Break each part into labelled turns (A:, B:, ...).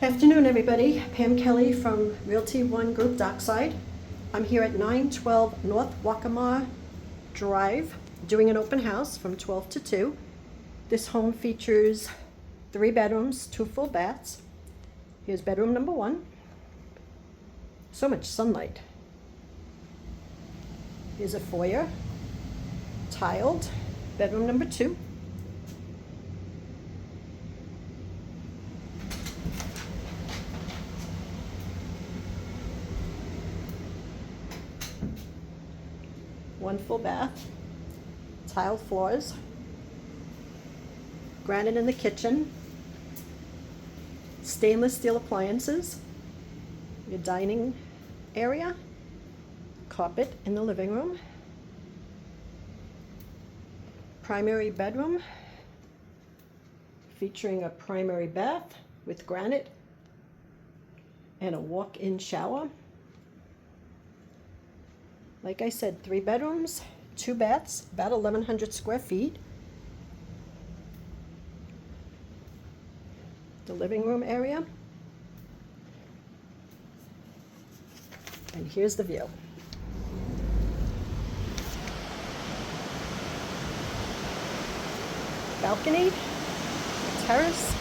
A: Afternoon, everybody. Pam Kelly from Realty One Group Dockside. I'm here at 912 North Waccamaw Drive doing an open house from 12 to 2. This home features 3 bedrooms, 2 full baths. Here's bedroom number 1. So much sunlight. Here's a foyer, tiled. Bedroom number 2. One full bath, tiled floors, granite in the kitchen, stainless steel appliances, your dining area, carpet in the living room, primary bedroom featuring a primary bath with granite and a walk-in shower. Like I said, 3 bedrooms, 2 baths, about 1,100 square feet. The living room area. And here's the view. Balcony, terrace.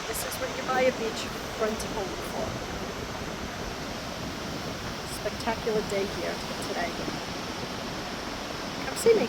A: This is what you buy a beachfront home for. Spectacular day here today. Come see me.